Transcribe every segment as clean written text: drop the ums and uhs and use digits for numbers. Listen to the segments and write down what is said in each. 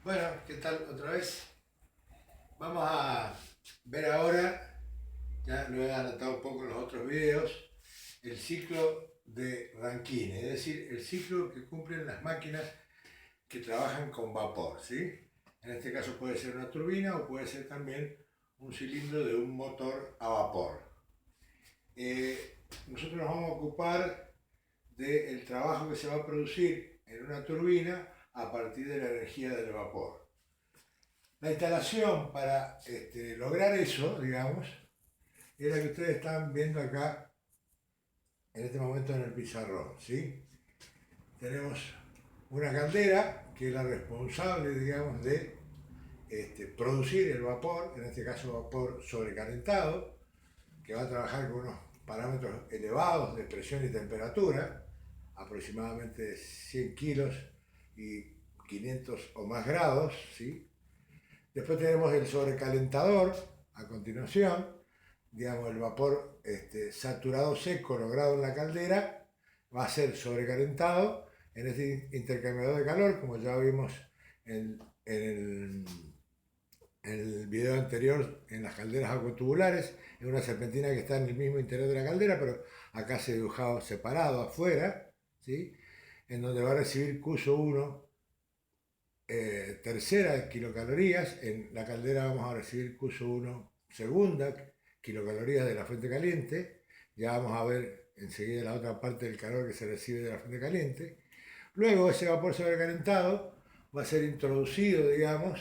Bueno, ¿qué tal otra vez? Vamos a ver ahora, ya lo he anotado un poco en los otros videos, el ciclo de Rankine, es decir, el ciclo que cumplen las máquinas que trabajan con vapor, ¿sí? En este caso puede ser una turbina o puede ser también un cilindro de un motor a vapor. Nosotros nos vamos a ocupar del trabajo que se va a producir en una turbina a partir de la energía del vapor. La instalación para lograr eso, digamos, es la que ustedes están viendo acá en este momento en el pizarrón, ¿sí? Tenemos una caldera que es la responsable, digamos, de producir el vapor, en este caso vapor sobrecalentado, que va a trabajar con unos parámetros elevados de presión y temperatura, aproximadamente 100 kilos y 500 o más grados, ¿sí? Después tenemos el sobrecalentador a continuación, digamos el vapor saturado seco logrado en la caldera va a ser sobrecalentado en este intercambiador de calor, como ya vimos en el video anterior en las calderas acuatubulares, es una serpentina que está en el mismo interior de la caldera, pero acá se ha dibujado separado afuera, ¿sí? En donde va a recibir Q1 tercera de kilocalorías, en la caldera vamos a recibir Q1 segunda, kilocalorías de la fuente caliente, ya vamos a ver enseguida la otra parte del calor que se recibe de la fuente caliente. Luego ese vapor sobrecalentado va a ser introducido, digamos,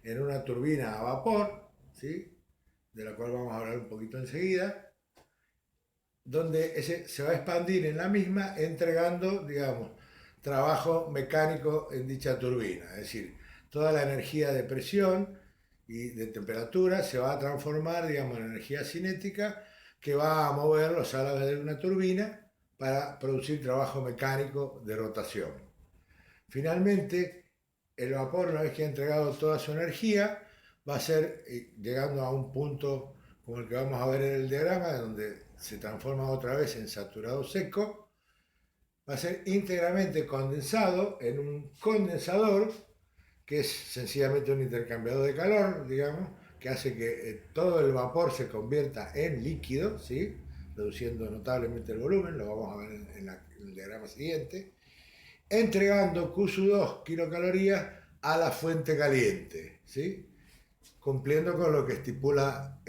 en una turbina a vapor, ¿sí? De la cual vamos a hablar un poquito enseguida, donde ese se va a expandir en la misma entregando, digamos, trabajo mecánico en dicha turbina. Es decir, toda la energía de presión y de temperatura se va a transformar, digamos, en energía cinética que va a mover los álabes de una turbina para producir trabajo mecánico de rotación. Finalmente, el vapor, una vez que ha entregado toda su energía, va a ser llegando a un punto como el que vamos a ver en el diagrama, donde se transforma otra vez en saturado seco, va a ser íntegramente condensado en un condensador, que es sencillamente un intercambiador de calor, digamos, que hace que todo el vapor se convierta en líquido, ¿sí? Reduciendo notablemente el volumen, lo vamos a ver en el diagrama siguiente, entregando Q2 kilocalorías a la fuente caliente, ¿sí? Cumpliendo con lo que estipula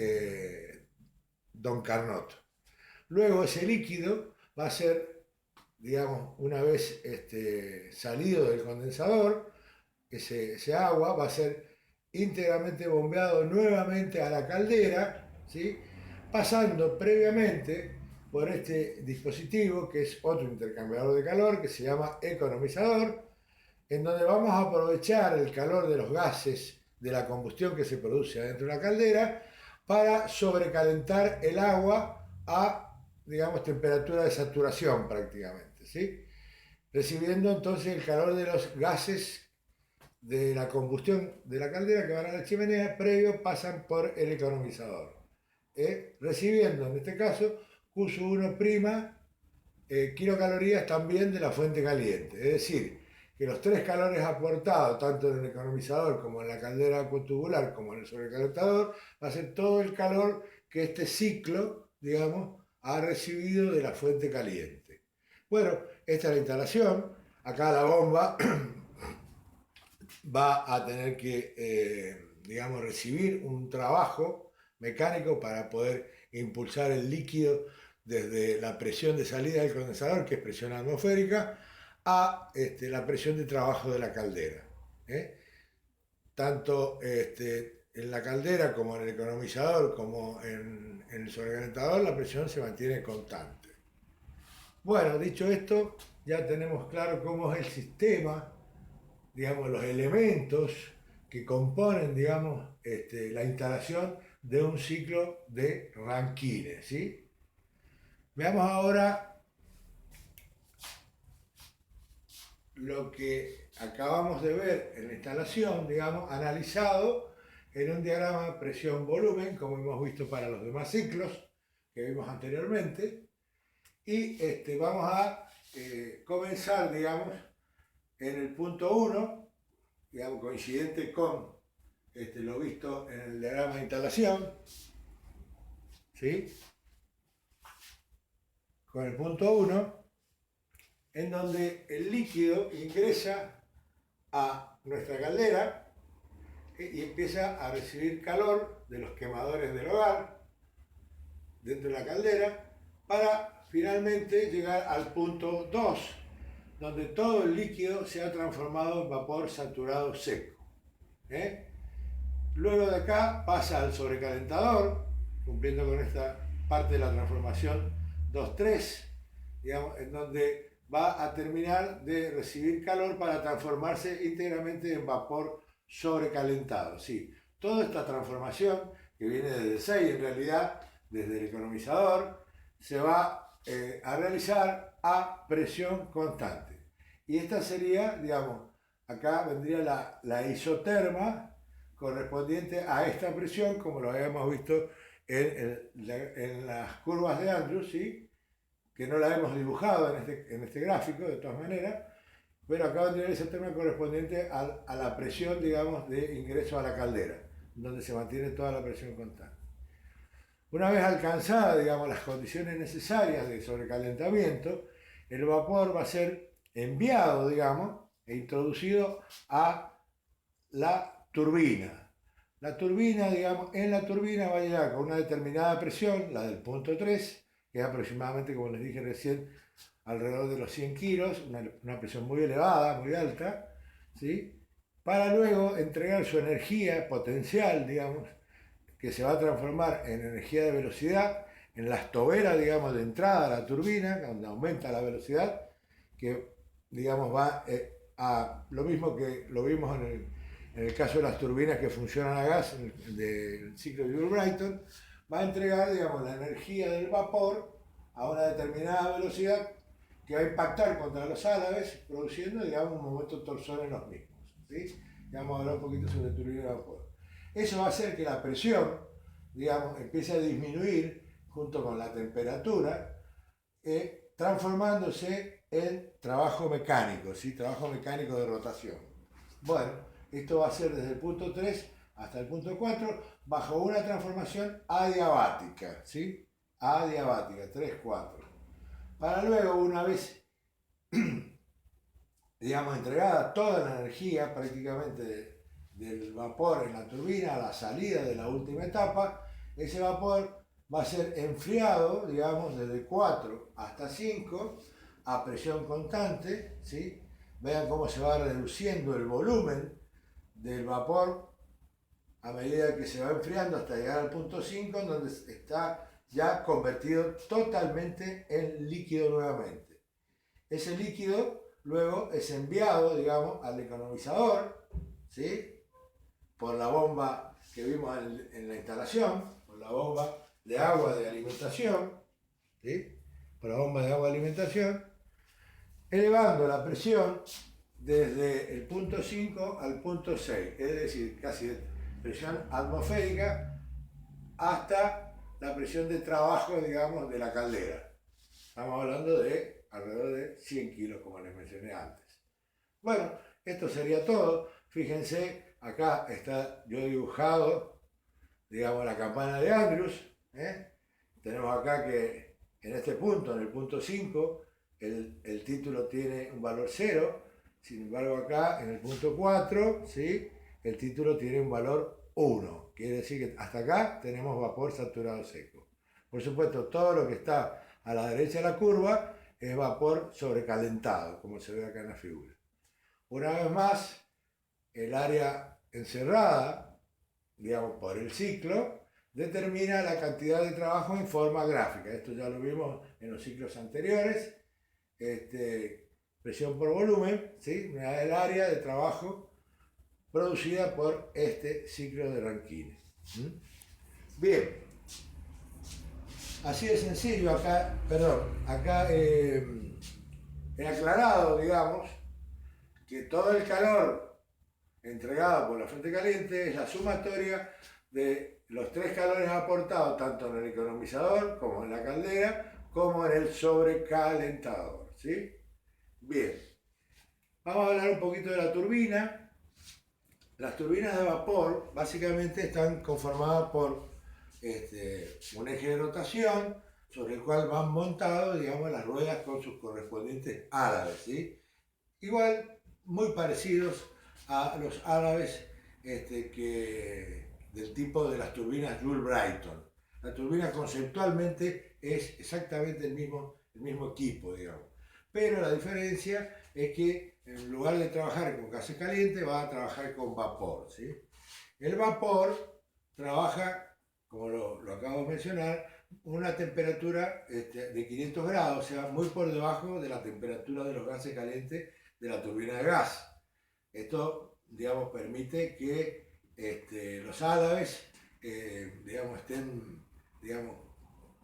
Don Carnot. Luego ese líquido va a ser, digamos, una vez salido del condensador, ese agua va a ser íntegramente bombeado nuevamente a la caldera, ¿sí? Pasando previamente por este dispositivo que es otro intercambiador de calor que se llama economizador, en donde vamos a aprovechar el calor de los gases de la combustión que se produce adentro de la caldera para sobrecalentar el agua a, digamos, temperatura de saturación prácticamente, ¿sí? Recibiendo entonces el calor de los gases de la combustión de la caldera que van a la chimenea, previo pasan por el economizador. Recibiendo en este caso Q1' kilocalorías también de la fuente caliente. Es decir, que los tres calores aportados, tanto en el economizador como en la caldera acuotubular como en el sobrecalentador, va a ser todo el calor que este ciclo, digamos, ha recibido de la fuente caliente. Bueno, esta es la instalación. Acá la bomba va a tener que, digamos, recibir un trabajo mecánico para poder impulsar el líquido desde la presión de salida del condensador, que es presión atmosférica, a la presión de trabajo de la caldera. ¿eh? Tanto en la caldera como en el economizador como en el sobrecalentador la presión se mantiene constante. Bueno, dicho esto, ya tenemos claro cómo es el sistema, digamos, los elementos que componen, digamos, la instalación de un ciclo de Rankine, ¿sí? Veamos ahora lo que acabamos de ver en la instalación, digamos, analizado en un diagrama presión-volumen, como hemos visto para los demás ciclos que vimos anteriormente, y vamos a comenzar, digamos, en el punto 1, digamos, coincidente con lo visto en el diagrama de instalación, ¿sí? Con el punto 1, en donde el líquido ingresa a nuestra caldera y empieza a recibir calor de los quemadores del hogar dentro de la caldera para finalmente llegar al punto 2, donde todo el líquido se ha transformado en vapor saturado seco. Luego de acá pasa al sobrecalentador, cumpliendo con esta parte de la transformación 2-3, digamos, en donde va a terminar de recibir calor para transformarse íntegramente en vapor sobrecalentado. Sí, toda esta transformación, que viene desde 6 en realidad, desde el economizador, se va a realizar a presión constante. Y esta sería, digamos, acá vendría la isoterma correspondiente a esta presión, como lo habíamos visto en las curvas de Andrews, ¿sí? Que no la hemos dibujado en este gráfico, de todas maneras, pero acá vendría la isoterma correspondiente a la presión, digamos, de ingreso a la caldera, donde se mantiene toda la presión constante. Una vez alcanzadas, digamos, las condiciones necesarias de sobrecalentamiento, el vapor va a ser enviado, digamos, e introducido a la turbina. La turbina, digamos, en la turbina va a llegar con una determinada presión, la del punto 3, que es aproximadamente, como les dije recién, alrededor de los 100 kilos, una presión muy elevada, muy alta, ¿sí? Para luego entregar su energía potencial, digamos, que se va a transformar en energía de velocidad, en las toberas, digamos, de entrada a la turbina, donde aumenta la velocidad, que, digamos, va a lo mismo que lo vimos en el caso de las turbinas que funcionan a gas, del ciclo de Joule-Brayton, va a entregar, digamos, la energía del vapor a una determinada velocidad que va a impactar contra los álabes, produciendo, digamos, un momento torsor en los mismos, ¿sí? Ya vamos a hablar un poquito sobre turbina de vapor. Eso va a hacer que la presión, digamos, empiece a disminuir junto con la temperatura, transformándose en trabajo mecánico, ¿sí? Trabajo mecánico de rotación. Bueno, esto va a ser desde el punto 3 hasta el punto 4 bajo una transformación adiabática, ¿sí? Adiabática, 3-4. Para luego, una vez, digamos, entregada toda la energía prácticamente del vapor en la turbina a la salida de la última etapa, ese vapor va a ser enfriado, digamos, desde 4 hasta 5 a presión constante, ¿sí? Vean cómo se va reduciendo el volumen del vapor a medida que se va enfriando hasta llegar al punto 5, en donde está ya convertido totalmente en líquido nuevamente. Ese líquido luego es enviado, digamos, al economizador, ¿sí? Por la bomba que vimos en la instalación, por la bomba de agua de alimentación, ¿sí? Por la bomba de agua de alimentación, elevando la presión desde el punto 5 al punto 6, es decir, casi de presión atmosférica hasta la presión de trabajo, digamos, de la caldera. Estamos hablando de alrededor de 100 kilos, como les mencioné antes. Bueno, esto sería todo. Fíjense, acá está yo dibujado, digamos, la campana de Andrews. Tenemos acá que en este punto, en el punto 5, el título tiene un valor 0. Sin embargo, acá en el punto 4, ¿sí? El título tiene un valor 1. Quiere decir que hasta acá tenemos vapor saturado seco. Por supuesto, todo lo que está a la derecha de la curva es vapor sobrecalentado, como se ve acá en la figura. Una vez más, el área encerrada, digamos, por el ciclo, determina la cantidad de trabajo en forma gráfica. Esto ya lo vimos en los ciclos anteriores. Presión por volumen, ¿sí? El área de trabajo producida por este ciclo de Rankine. Bien, así de sencillo, acá he aclarado, digamos, que todo el calor entregado por la fuente caliente es la sumatoria de los 3 calores aportados tanto en el economizador como en la caldera como en el sobrecalentador, ¿sí? Bien, vamos a hablar un poquito de la turbina. Las turbinas de vapor básicamente están conformadas por un eje de rotación sobre el cual van montados, digamos, las ruedas con sus correspondientes árabes, ¿sí? Igual, muy parecidos a los árabes del tipo de las turbinas Joule Brighton. La turbina conceptualmente es exactamente el mismo equipo, digamos. Pero la diferencia es que en lugar de trabajar con gases calientes, va a trabajar con vapor, ¿sí? El vapor trabaja, como lo acabo de mencionar, una temperatura de 500 grados, o sea, muy por debajo de la temperatura de los gases calientes de la turbina de gas. Esto, digamos, permite que los álabes, digamos, estén, digamos,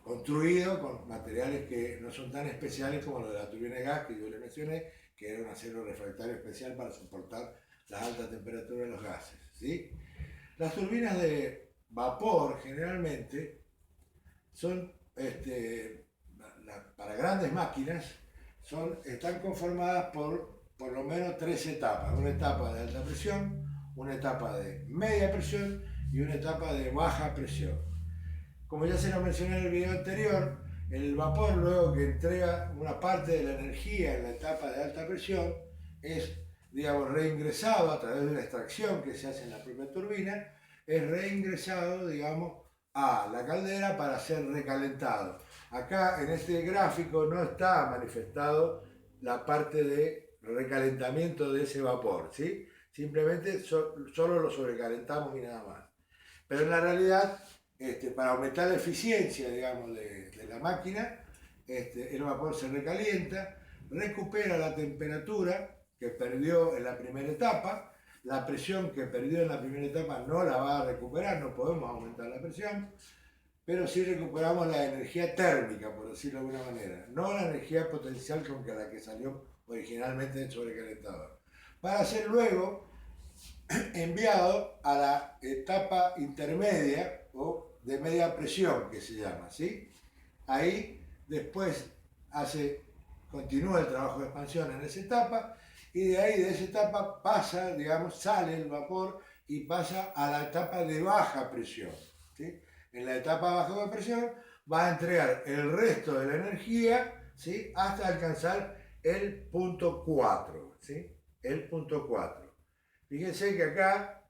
construidos con materiales que no son tan especiales como los de la turbina de gas que yo les mencioné, que era un acero refractario especial para soportar las altas temperaturas de los gases, ¿sí? Las turbinas de vapor generalmente son, para grandes máquinas, están conformadas por lo menos tres etapas. Una etapa de alta presión, una etapa de media presión y una etapa de baja presión. Como ya se lo mencioné en el video anterior, el vapor, luego que entrega una parte de la energía en la etapa de alta presión, es, digamos, reingresado a través de la extracción que se hace en la propia turbina, es reingresado, digamos, a la caldera para ser recalentado. Acá en este gráfico no está manifestado la parte de recalentamiento de ese vapor, ¿sí? Simplemente solo lo sobrecalentamos y nada más. Pero en la realidad, para aumentar la eficiencia, digamos, de la máquina, el vapor se recalienta, recupera la temperatura que perdió en la primera etapa, la presión que perdió en la primera etapa no la va a recuperar, no podemos aumentar la presión, pero sí recuperamos la energía térmica, por decirlo de alguna manera, no la energía potencial con la que salió originalmente del sobrecalentador. Para ser luego enviado a la etapa intermedia o de media presión, que se llama, ¿sí? Ahí después continúa el trabajo de expansión en esa etapa y de ahí, de esa etapa, pasa, digamos, sale el vapor y pasa a la etapa de baja presión, ¿sí? En la etapa de baja presión va a entregar el resto de la energía, ¿sí? Hasta alcanzar el punto 4, ¿sí? El punto 4. Fíjense que acá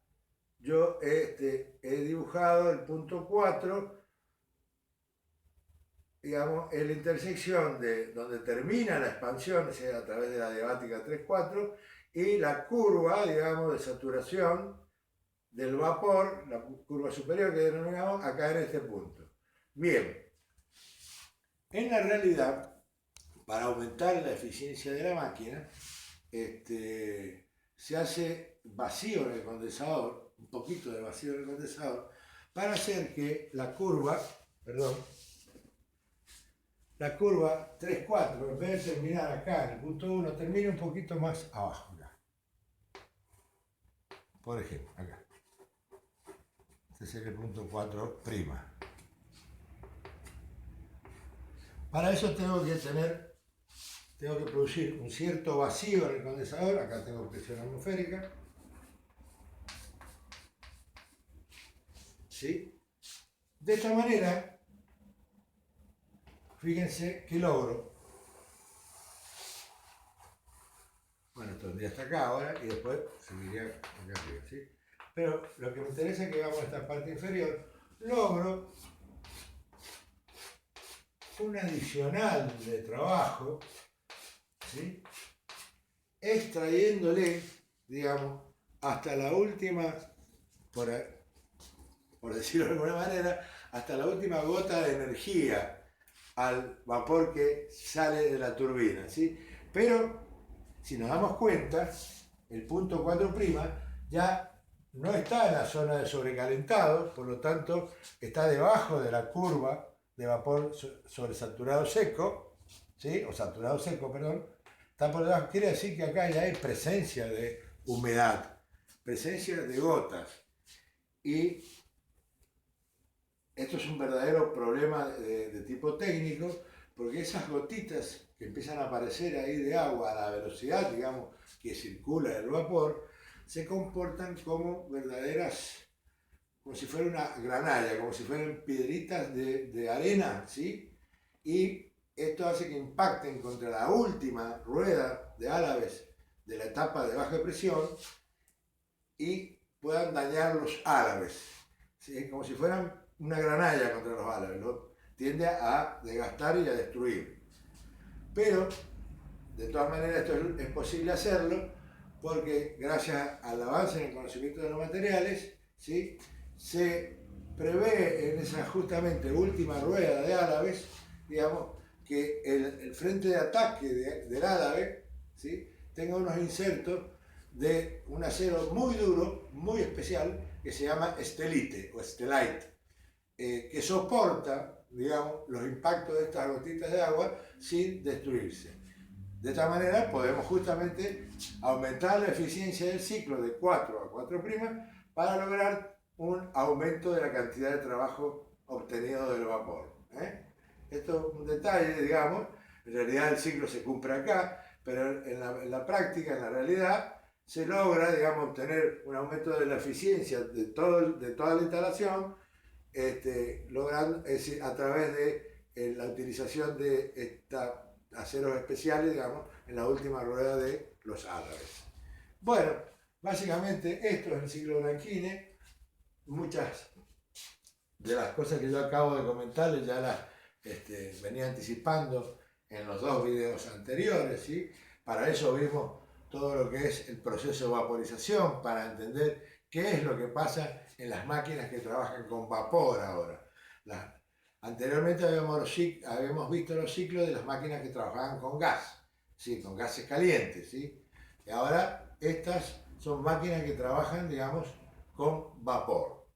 yo he dibujado el punto 4, digamos, en la intersección de donde termina la expansión, o sea, a través de la diabática 3,4, y la curva, digamos, de saturación del vapor, la curva superior que denominamos acá en este punto. Bien, en la realidad, para aumentar la eficiencia de la máquina, se hace vacío en el condensador, un poquito de vacío en el condensador, para hacer que la curva 3,4, en vez de terminar acá en el punto 1, termine un poquito más abajo. Acá. Por ejemplo, acá. Este sería el punto 4'. Para eso tengo que producir un cierto vacío en el condensador. Acá tengo presión atmosférica. ¿Sí? De esta manera, fíjense que logro. Bueno, esto tendría hasta acá ahora y después seguiría acá arriba, ¿sí? Pero lo que me interesa es que vamos a esta parte inferior. Logro un adicional de trabajo, ¿sí? Extrayéndole, digamos, hasta la última, por decirlo de alguna manera, hasta la última gota de energía al vapor que sale de la turbina, ¿sí? Pero, si nos damos cuenta, el punto 4' ya no está en la zona de sobrecalentado, por lo tanto, está debajo de la curva de vapor sobresaturado seco, ¿sí? O saturado seco, perdón, está por debajo. Quiere decir que acá ya hay presencia de humedad, presencia de gotas. Y esto es un verdadero problema de tipo técnico, porque esas gotitas que empiezan a aparecer ahí de agua a la velocidad, digamos, que circula el vapor, se comportan como verdaderas, como si fuera una granalla, como si fueran piedritas de arena, ¿sí? Y esto hace que impacten contra la última rueda de álabes de la etapa de baja presión y puedan dañar los álabes, ¿sí? Como si fueran una granalla contra los álabes, ¿no? Tiende a desgastar y a destruir. Pero, de todas maneras, esto es posible hacerlo porque gracias al avance en el conocimiento de los materiales, ¿sí? Se prevé en esa justamente última rueda de álabes, digamos, que el frente de ataque del álabe, ¿sí? Tenga unos insertos de un acero muy duro, muy especial, que se llama estelite o stellite, que soporta, digamos, los impactos de estas gotitas de agua sin destruirse. De esta manera podemos justamente aumentar la eficiencia del ciclo de 4 a 4' para lograr un aumento de la cantidad de trabajo obtenido del vapor. Esto es un detalle, digamos, en realidad el ciclo se cumple acá, pero en la práctica, en la realidad, se logra, digamos, obtener un aumento de la eficiencia de toda la instalación, logrando, es decir, a través de la utilización de aceros especiales, digamos, en la última rueda de los álabes. Bueno, básicamente esto es el ciclo Rankine. Muchas de las cosas que yo acabo de comentarles ya las venía anticipando en los dos videos anteriores, ¿sí? Para eso vimos todo lo que es el proceso de vaporización, para entender qué es lo que pasa en las máquinas que trabajan con vapor ahora. Anteriormente habíamos visto los ciclos de las máquinas que trabajaban con gas, ¿sí? Con gases calientes, ¿sí? Y ahora estas son máquinas que trabajan, digamos, con vapor.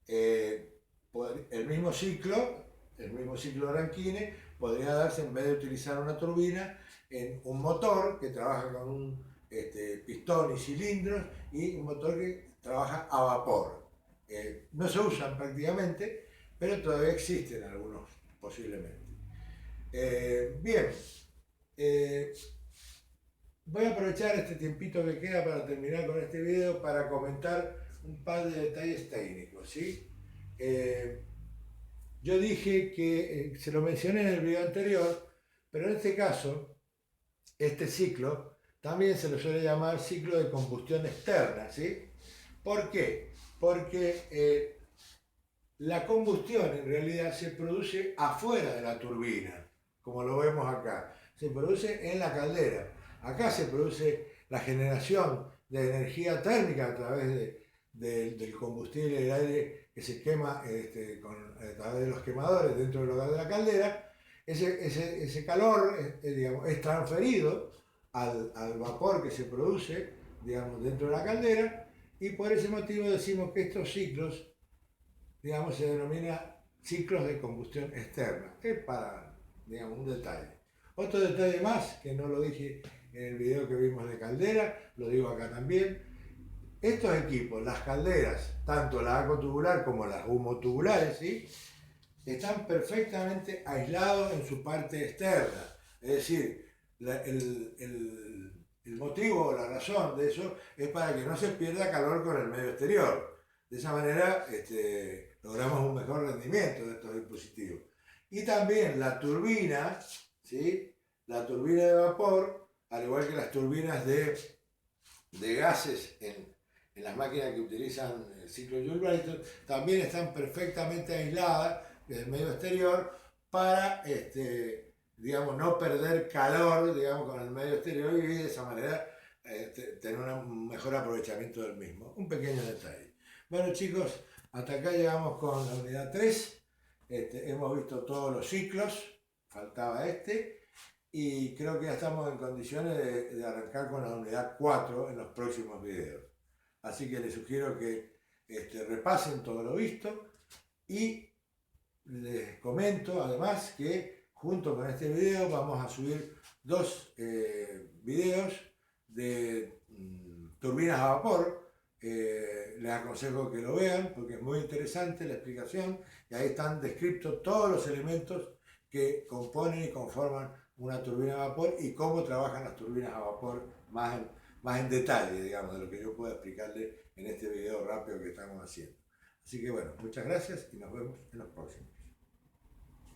El mismo ciclo Rankine podría darse, en vez de utilizar una turbina, en un motor que trabaja con un pistón y cilindros, y un motor que trabaja a vapor. No se usan prácticamente, pero todavía existen algunos, posiblemente. Bien, voy a aprovechar este tiempito que queda para terminar con este video para comentar un par de detalles técnicos, ¿sí? Yo dije que, se lo mencioné en el video anterior, pero en este caso, este ciclo también se lo suele llamar ciclo de combustión externa, ¿sí? ¿Por qué? Porque la combustión en realidad se produce afuera de la turbina, como lo vemos acá. Se produce en la caldera. Acá se produce la generación de energía térmica a través del combustible del aire que se quema a través de los quemadores dentro del hogar de la caldera. Ese calor digamos, es transferido al vapor que se produce, digamos, dentro de la caldera, y por ese motivo decimos que estos ciclos, digamos, se denomina ciclos de combustión externa. Es para, digamos, un detalle. Otro detalle más, que no lo dije en el video que vimos de caldera, lo digo acá también. Estos equipos, las calderas, tanto la acotubular como las humotubulares, ¿sí? Están perfectamente aislados en su parte externa. Es decir, el motivo o la razón de eso es para que no se pierda calor con el medio exterior. De esa manera logramos un mejor rendimiento de estos dispositivos. Y también la turbina, ¿sí? La turbina de vapor, al igual que las turbinas de gases en las máquinas que utilizan el ciclo Joule-Brayton, también están perfectamente aisladas del medio exterior para, digamos, no perder calor, digamos, con el medio exterior, y de esa manera tener un mejor aprovechamiento del mismo. Un pequeño detalle. Bueno, chicos, hasta acá llegamos con la unidad 3. Hemos visto todos los ciclos, faltaba y creo que ya estamos en condiciones de arrancar con la unidad 4 en los próximos videos. Así que les sugiero que repasen todo lo visto, y les comento además que junto con este video vamos a subir dos videos de turbinas a vapor. Les aconsejo que lo vean porque es muy interesante la explicación, y ahí están descritos todos los elementos que componen y conforman una turbina a vapor y cómo trabajan las turbinas a vapor más más en detalle, digamos, de lo que yo pueda explicarle en este video rápido que estamos haciendo. Así que bueno, muchas gracias y nos vemos en los próximos.